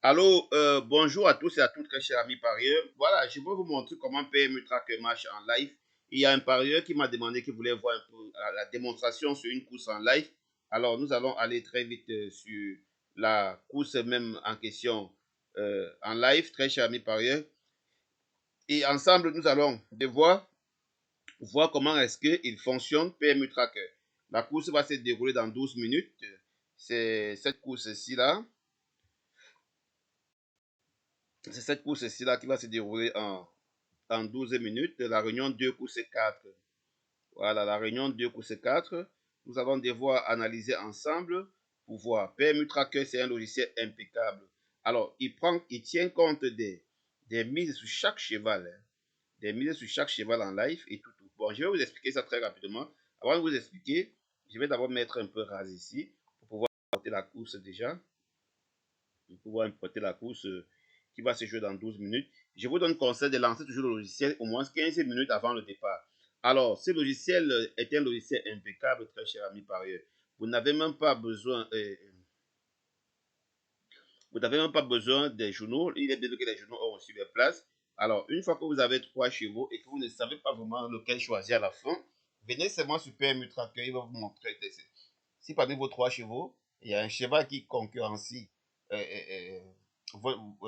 Allô, bonjour à tous et à toutes, très chers amis parieurs. Voilà, je vais vous montrer comment PMU Tracker marche en live. Il y a un parieur qui m'a demandé qu'il voulait voir un peu la démonstration sur une course en live. Alors, nous allons aller très vite sur la course même en question en live, très chers amis parieurs. Et ensemble, nous allons devoir voir comment est-ce qu'il fonctionne PMU Tracker. La course va se dérouler dans 12 minutes. C'est cette course-ci là. C'est cette course-ci là qui va se dérouler en 12 minutes. La réunion 2 course 4. Voilà, la réunion 2 course 4. Nous allons devoir analyser ensemble pour voir. PMU Tracker, c'est un logiciel impeccable. Alors, il tient compte des mises sur chaque cheval. Des mises sur chaque cheval en live et tout. Bon, je vais vous expliquer ça très rapidement. Avant de vous expliquer, je vais d'abord mettre un peu rase ici pour pouvoir importer la course déjà. Pour pouvoir importer la course qui va se jouer dans 12 minutes. Je vous donne conseil de lancer toujours le logiciel au moins 15 minutes avant le départ. Alors, ce logiciel est un logiciel impeccable, très cher ami parieur. Vous n'avez même pas besoin, des journaux. Il est bien que les journaux ont aussi des places. Alors, une fois que vous avez 3 chevaux et que vous ne savez pas vraiment lequel choisir à la fin, venez seulement sur PMU Tracker, il va vous montrer. Si parmi vos 3 chevaux, il y a un cheval qui concurrencie euh, euh,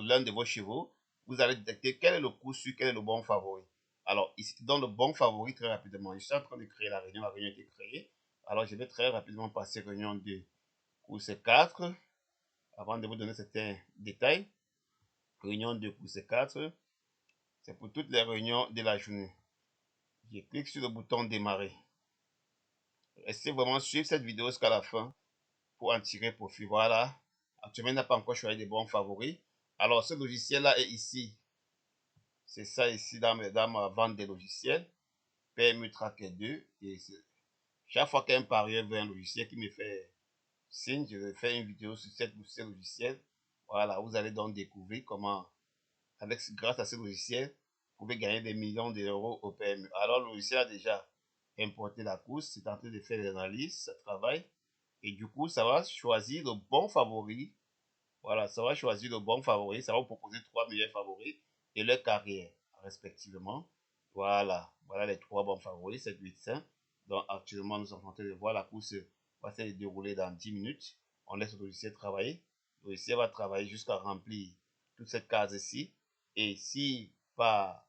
l'un de vos chevaux, vous allez détecter quel est le coup sûr, quel est le bon favori. Alors, ici, dans le bon favori, très rapidement, je suis en train de créer la réunion a été créée. Alors, je vais très rapidement passer réunion 2, course 4, avant de vous donner certains détails. Réunion 2, course 4, c'est pour toutes les réunions de la journée. Je clique sur le bouton démarrer. Restez vraiment suivre cette vidéo jusqu'à la fin pour en tirer profit. Voilà. Actuellement, il n'a pas encore choisi des bons favoris. Alors, ce logiciel-là est ici. C'est ça ici dans ma vente des logiciels. PMU Tracker 2. Et chaque fois qu'un parieur veut un logiciel qui me fait signe, je vais faire une vidéo sur ce logiciel. Voilà, vous allez donc découvrir comment, grâce à ce logiciel, vous pouvez gagner des millions d'euros au PMU. Alors, le logiciel a déjà importé la course, c'est en train de faire des analyses, ça travaille. Et du coup, ça va choisir le bon favori. Voilà, ça va choisir le bon favori. Ça va vous proposer 3 meilleurs favoris et leur carrière, respectivement. Voilà, voilà les 3 bons favoris, 7, 8, 5. Donc, actuellement, nous sommes en train de voir la course va se dérouler dans 10 minutes. On laisse le logiciel travailler. Le logiciel va travailler jusqu'à remplir toute cette case-ci. Et si pas.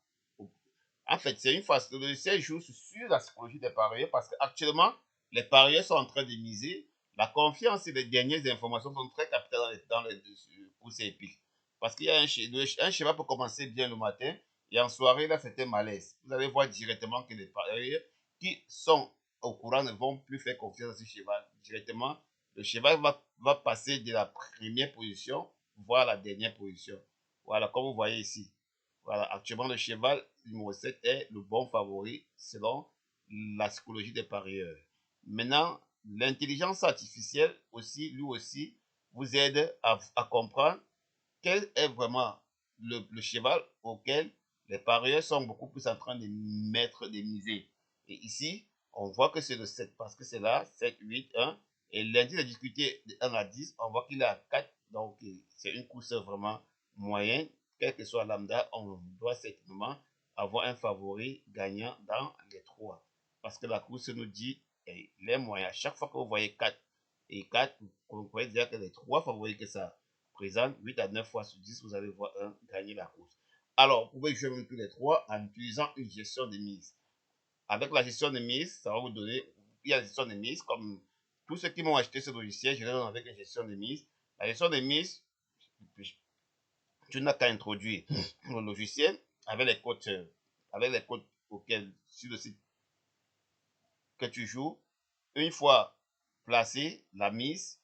En fait, c'est une phase. Le logiciel joue sur la psychologie des parieurs parce qu'actuellement, les parieurs sont en train de miser. La confiance et les dernières informations sont très capitales dans les courses épiques. Parce qu'il y a un cheval peut commencer bien le matin et en soirée, là, c'était malaise. Vous allez voir directement que les parieurs qui sont au courant ne vont plus faire confiance à ce cheval. Directement, le cheval va passer de la première position, voire la dernière position. Voilà, comme vous voyez ici. Voilà, actuellement, le cheval numéro 7 est le bon favori selon la psychologie des parieurs. Maintenant, l'intelligence artificielle aussi, lui aussi, vous aide à comprendre quel est vraiment le cheval auquel les parieurs sont beaucoup plus en train de mettre des misées. Et ici, on voit que c'est le 7 parce que c'est là, 7, 8, 1. Et l'indice de difficulté de 1 à 10, on voit qu'il est à 4. Donc, c'est une course vraiment moyenne. Quel que soit lambda, on doit certainement avoir un favori gagnant dans les 3. Parce que la course nous dit les moyens. Chaque fois que vous voyez 4 et 4, vous pouvez dire que les 3 favoris que ça présente, 8 à 9 fois sur 10, vous allez voir un gagner la course. Alors, vous pouvez jouer même tous les 3 en utilisant une gestion de mise. Avec la gestion de mise, ça va vous donner, il y a la gestion de mise, comme tous ceux qui m'ont acheté ce logiciel, je les donne avec une gestion de mise. La gestion de mise, tu n'as qu'à introduire le logiciel avec les codes auxquels, sur le site que tu joues. Une fois placé, la mise,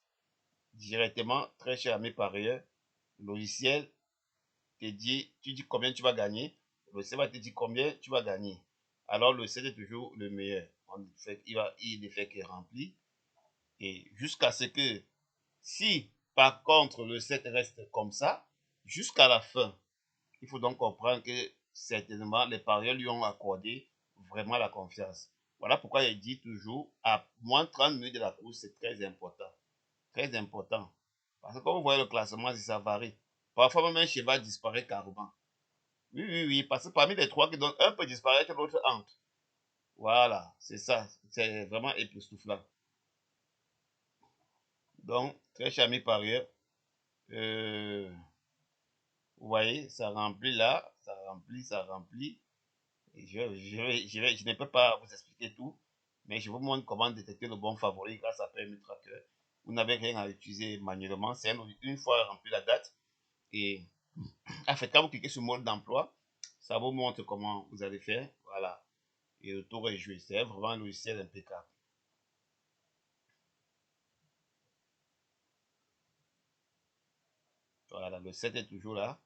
directement, très cher à mes parieurs, le logiciel te dit, tu dis combien tu vas gagner, le logiciel va te dire combien tu vas gagner. Alors le logiciel est toujours le meilleur. Il ne fait que remplir. Et jusqu'à ce que, si par contre le set reste comme ça, jusqu'à la fin, il faut donc comprendre que certainement les parieurs lui ont accordé vraiment la confiance. Voilà pourquoi il dit toujours à moins 30 minutes de la course, c'est très important. Très important. Parce que comme vous voyez le classement, ça varie. Parfois même un cheval disparaît carrément. Oui, oui, oui, parce que parmi les trois qui donnent, un peut disparaître, l'autre entre. Voilà, c'est ça. C'est vraiment époustouflant. Donc, très cher ami parieur, euh, vous voyez, ça remplit là, ça remplit, ça remplit. Et je ne peux pas vous expliquer tout, mais je vous montre comment détecter le bon favori grâce à PMU Tracker. Vous n'avez rien à utiliser manuellement. C'est une fois rempli la date. Et en fait, quand vous cliquez sur mode d'emploi, ça vous montre comment vous allez faire. Voilà. Et le tour est joué. C'est vraiment un logiciel impeccable. Voilà, le set est toujours là.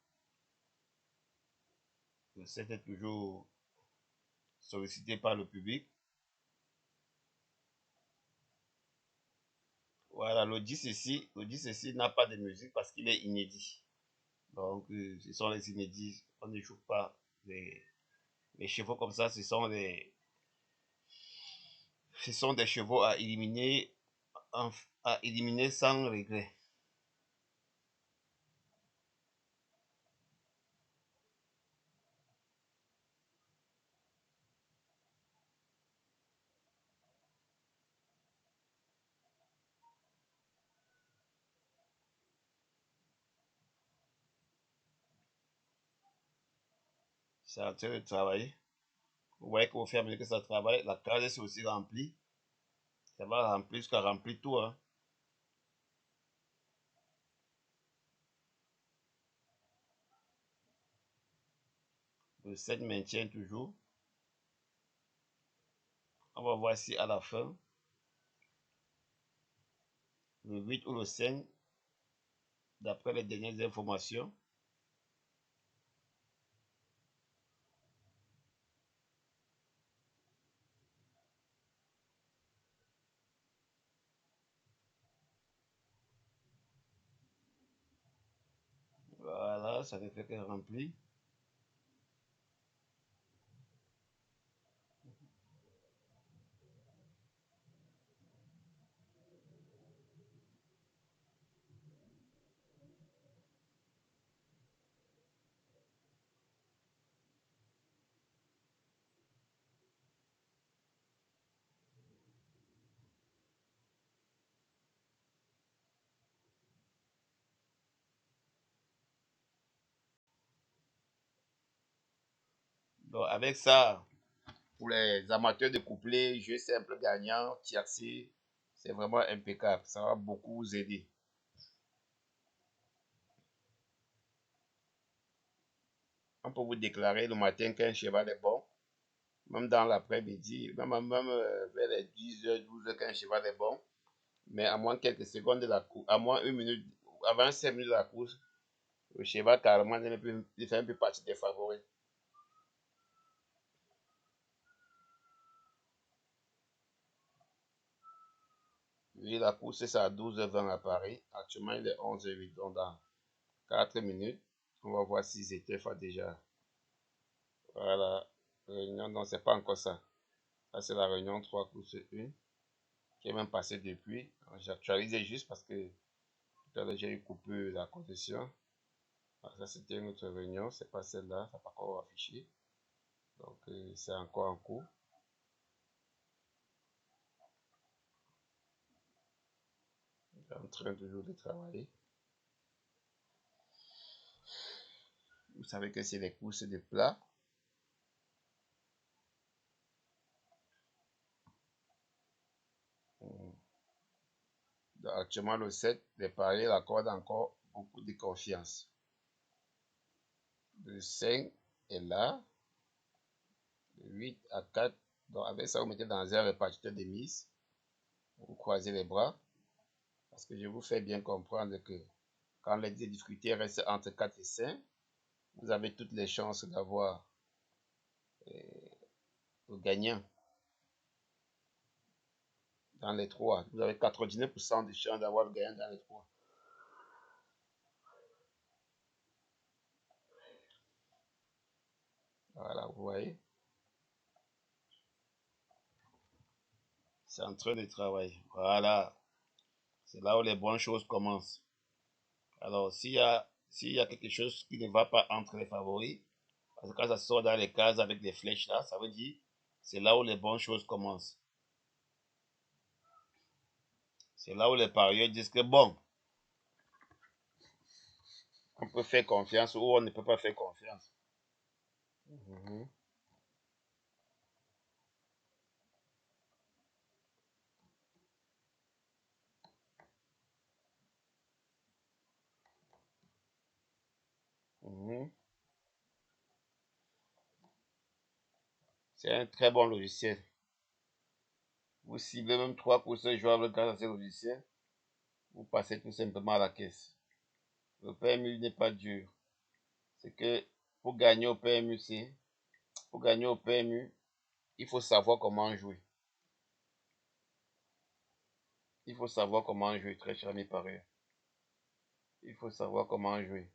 Le set est toujours sollicité par le public. Voilà, le 10 ici, n'a pas de musique parce qu'il est inédit. Donc, ce sont les inédits. On ne joue pas les chevaux comme ça. Ce sont des chevaux à éliminer sans regret. C'est en train de travailler. Vous voyez qu'au fur et à mesure que ça travaille, la case est aussi remplie. Ça va remplir jusqu'à remplir tout. Hein. Le 7 maintient toujours. On va voir si à la fin, le 8 ou le 5, d'après les dernières informations, voilà, ça ne fait que remplir. Donc, avec ça, pour les amateurs de couplet, jeu simple gagnant, tiercé, c'est vraiment impeccable. Ça va beaucoup vous aider. On peut vous déclarer le matin qu'un cheval est bon, même dans l'après-midi, même vers les 10h, 12h qu'un cheval est bon, mais à moins quelques secondes de la course, à moins une minute, avant 5 minutes de la course, le cheval carrément ne fait un peu partie des favoris. Oui, la course c'est à 12h20 à Paris. Actuellement, il est 11h08, donc dans 4 minutes, on va voir si c'était fait déjà. Voilà, réunion, non, c'est pas encore ça. Ça, c'est la réunion 3 courses 1 qui est même passée depuis. J'actualisais juste parce que tout à l'heure, j'ai eu coupé la connexion. Ah, ça, c'était une autre réunion, c'est pas celle-là, ça n'a pas encore affiché. Donc, c'est encore en cours. Je suis en train toujours de travailler. Vous savez que c'est les courses de plat. Donc, actuellement, le 7, les paris accorde encore beaucoup de confiance. Le 5 est là. Le 8 à 4. Donc, avec ça, vous mettez dans un répartiteur de mise. Vous croisez les bras. Parce que je vous fais bien comprendre que quand les difficultés restent entre 4 et 5, vous avez toutes les chances d'avoir le gagnant dans les trois. Vous avez 99% de chances d'avoir le gagnant dans les trois. Voilà, vous voyez. C'est en train de travailler. Voilà. C'est là où les bonnes choses commencent. Alors, s'il y a s'il y a quelque chose qui ne va pas entre les favoris, parce que quand ça sort dans les cases avec des flèches là, ça veut dire c'est là où les bonnes choses commencent. C'est là où les parieurs disent que bon, on peut faire confiance ou on ne peut pas faire confiance. Mhm. Mhm. C'est un très bon logiciel. Vous ciblez même 3 coussins jouables grâce à ce logiciel. Vous passez tout simplement à la caisse. Le PMU n'est pas dur. C'est que pour gagner au PMU, pour gagner au PMU, il faut savoir comment jouer. Il faut savoir comment jouer, très cher ami parieur. Il faut savoir comment jouer.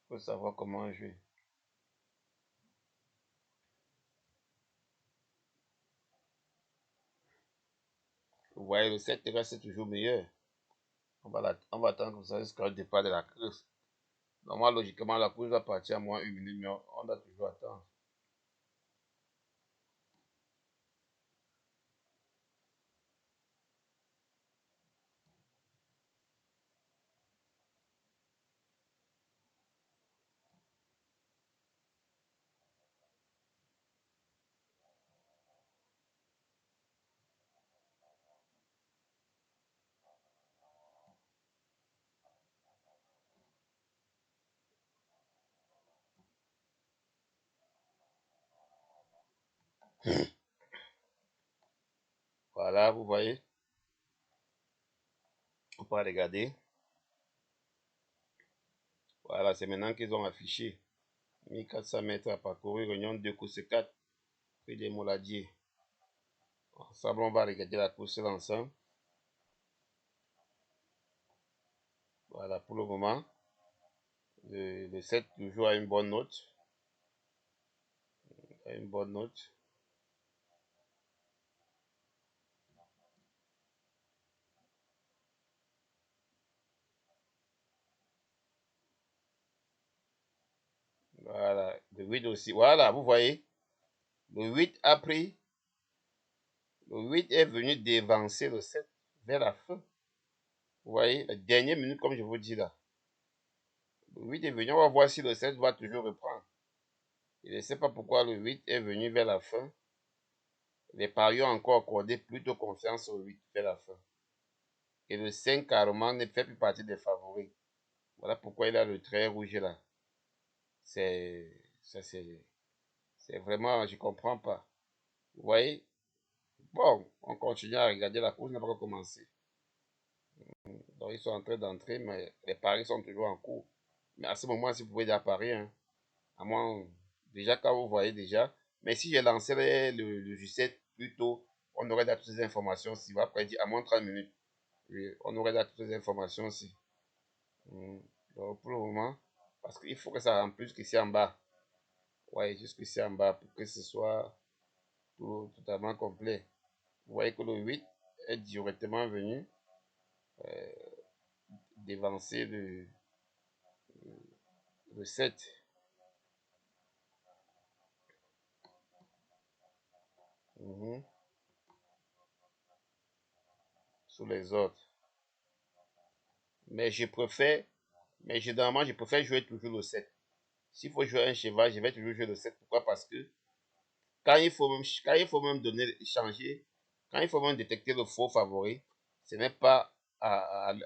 Il faut savoir comment jouer. Vous voyez, le 7 reste toujours meilleur. On va attendre que ça jusqu'au départ de la course. Normalement, logiquement, la course va partir à moins 1 minute, mais on doit toujours attendre. Voilà, vous voyez, on peut regarder. Voilà, c'est maintenant qu'ils ont affiché 1400 mètres à parcourir, Réunion 2, course 4, prix des Moladiers. Ensemble, on va regarder la course l'ensemble. Voilà, pour le moment, le 7 toujours a une bonne note. A une bonne note. Voilà, le 8 aussi. Voilà, vous voyez, le 8 a pris, le 8 est venu dévancer le 7 vers la fin. Vous voyez, la dernière minute, comme je vous dis là. Le 8 est venu, on va voir si le 7 va toujours reprendre. Je ne sais pas pourquoi le 8 est venu vers la fin. Les parieurs ont encore accordé plutôt confiance au 8 vers la fin. Et le 5 carrément ne fait plus partie des favoris. Voilà pourquoi il a le trait rouge là. C'est, c'est vraiment, je comprends pas. Vous voyez? Bon, on continue à regarder, la course n'a pas encore commencé. Donc ils sont en train d'entrer, mais les paris sont toujours en cours. Mais à ce moment, si vous pouvez déjà parier, hein, à moins, déjà quand vous voyez déjà. Mais si j'ai lancé le J7 plus tôt, on aurait déjà toutes ces informations. Si vous après dire à moins 30 minutes, oui, on aurait déjà toutes ces informations aussi. Donc pour le moment, parce qu'il faut que ça remplisse qu'ici en bas. Ouais, jusqu'ici en bas pour que ce soit totalement complet. Vous voyez que le 8 est directement venu dévancer le 7. Mhm. Sous les autres. Mais je préfère, mais généralement, je préfère jouer toujours le 7. S'il faut jouer un cheval, je vais toujours jouer le 7. Pourquoi? Parce que quand il faut même donner, changer, quand il faut même détecter le faux favori, ce n'est pas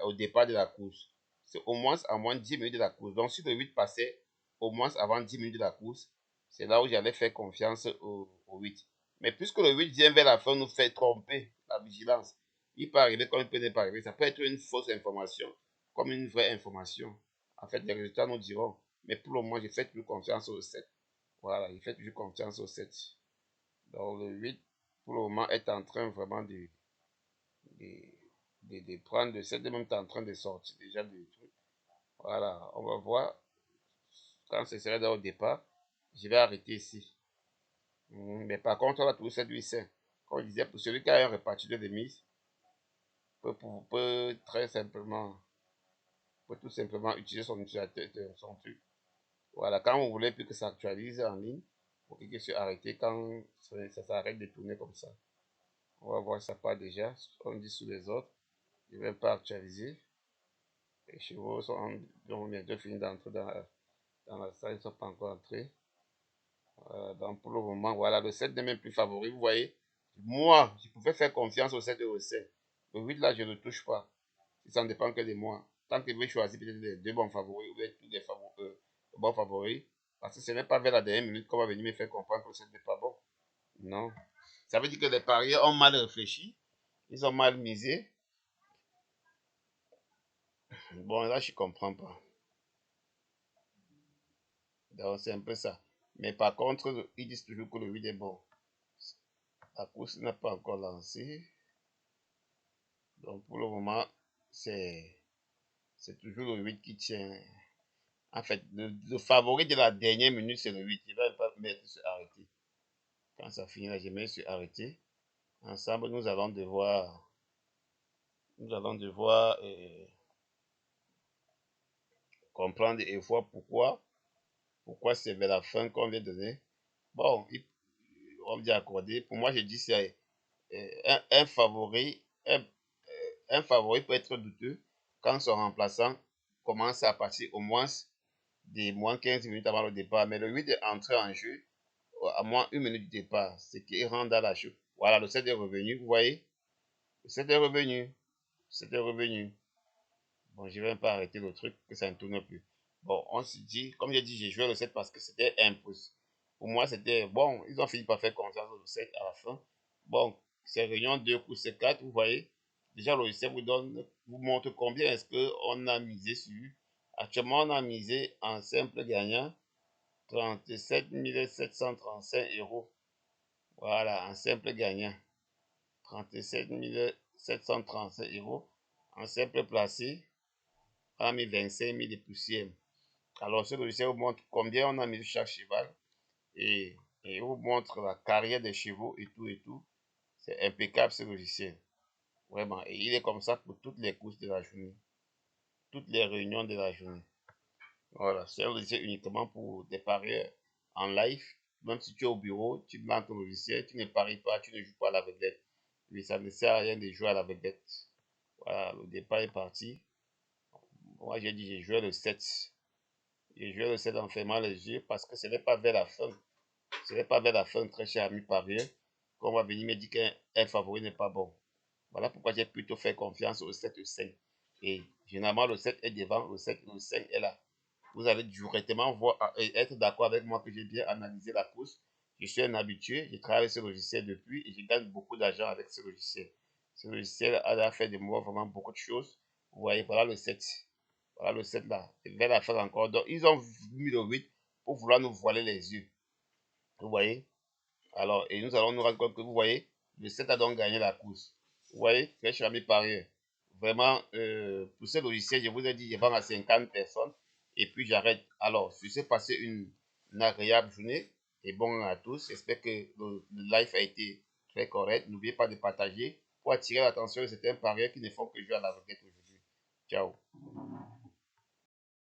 au départ de la course. C'est au moins à moins de 10 minutes de la course. Donc, si le 8 passait au moins avant 10 minutes de la course, c'est là où j'allais faire confiance au 8. Mais puisque le 8 vient vers la fin nous fait tromper la vigilance, il peut arriver comme il peut ne pas arriver. Ça peut être une fausse information, comme une vraie information. En fait, les résultats nous diront. Mais pour le moment, j'ai fait plus confiance au 7. Voilà, il fait toujours confiance au 7. Donc le 8, pour le moment, est en train vraiment de, de prendre le 7, même en train de sortir déjà du truc. Voilà, on va voir quand ce sera là au départ. Je vais arrêter ici. Mais par contre, on va toujours 7 8 5. Comme je disais, pour celui qui a un répartiteur de mise, peut très simplement, peut tout simplement utiliser son utilisateur, son truc. Voilà, quand vous voulez plus que ça actualise en ligne, vous cliquez sur arrêter quand ça s'arrête de tourner comme ça. On va voir ça part déjà. On dit sous les autres. Je ne vais pas actualiser. Les chevaux ont bientôt fini d'entrer dans la salle, ils ne sont pas encore entrés. Donc pour le moment, voilà, le 7 n'est même plus favori. Vous voyez, moi, je pouvais faire confiance au 7 et au 7. Le 8 là, je ne le touche pas. Ça ne dépend que de moi. Tant que je vais choisir peut-être les deux bons favoris ou tous les bons favoris. Parce que ce n'est pas vers la dernière minute qu'on va venir me faire comprendre que le 7 n'est pas bon. Non. Ça veut dire que les parieurs ont mal réfléchi. Ils ont mal misé. Bon, là, je ne comprends pas. Donc, c'est un peu ça. Mais par contre, ils disent toujours que le 8 est bon. La course n'a pas encore lancé. Donc, pour le moment, c'est toujours le 8 qui tient. En fait, le favori de la dernière minute, c'est le 8. Il va pas mettre sur arrêter. Quand ça finit là, je mets sur arrêter. Ensemble, nous allons devoir comprendre et voir pourquoi c'est vers la fin qu'on vient donner. Bon, on me dit accorder. Pour moi, je dis c'est un favori. Un favori peut être douteux quand son remplaçant commence à passer au moins des moins 15 minutes avant le départ. Mais le 8 est entré en jeu à moins une minute du départ, ce qui rend dans la chose. Voilà, le 7 est revenu, vous voyez? Le 7 est revenu. Le 7 est revenu. Bon, je ne vais pas arrêter le truc, que ça ne tourne plus. Bon, on se dit, comme j'ai dit, j'ai joué le 7 parce que c'était impossible. Pour moi, c'était bon. Ils ont fini par faire confiance au 7 à la fin. Bon, c'est réunion 2 coups, c'est 4, vous voyez. Déjà, le logiciel vous montre combien est-ce qu'on a misé sur. Actuellement, on a misé en simple gagnant 37 735 euros. Voilà, en simple gagnant. 37 735 euros. En simple placé, on a mis 25 000 de poussière. Alors, ce logiciel vous montre combien on a mis sur chaque cheval et, vous montre la carrière des chevaux et tout et tout. C'est impeccable ce logiciel. Vraiment. Et il est comme ça pour toutes les courses de la journée. Toutes les réunions de la journée. Voilà. C'est un logiciel uniquement pour des parieurs en live. Même si tu es au bureau, tu lances ton logiciel, tu ne paries pas, tu ne joues pas à la vedette. Mais ça ne sert à rien de jouer à la vedette. Voilà, le départ est parti. Moi, j'ai dit, j'ai joué le 7. J'ai joué le 7 en fermant les yeux parce que ce n'est pas vers la fin. Ce n'est pas vers la fin, très cher ami parieur, qu'on va venir me dire qu'un favori n'est pas bon. Voilà pourquoi j'ai plutôt fait confiance au 7 et au 5. Et généralement, le 7 est devant, le 7 et le 5 est là. Vous allez directement voir et être d'accord avec moi que j'ai bien analysé la course. Je suis un habitué, je travaille avec ce logiciel depuis et je gagne beaucoup d'argent avec ce logiciel. Ce logiciel a fait de moi vraiment beaucoup de choses. Vous voyez, voilà le 7. Voilà le 7 là. Et vers la fin encore. Donc, ils ont mis le 8 pour vouloir nous voiler les yeux. Vous voyez? Alors, et nous allons nous rendre compte que vous voyez, le 7 a donc gagné la course. Vous voyez, très cher ami parieur. Vraiment, pour ce logiciel, je vous ai dit, je vends à 50 personnes et puis j'arrête. Alors, je sais passer une agréable journée et bon à tous. J'espère que le live a été très correct. N'oubliez pas de partager pour attirer l'attention de certains parieurs qui ne font que jouer à la vedette aujourd'hui. Ciao.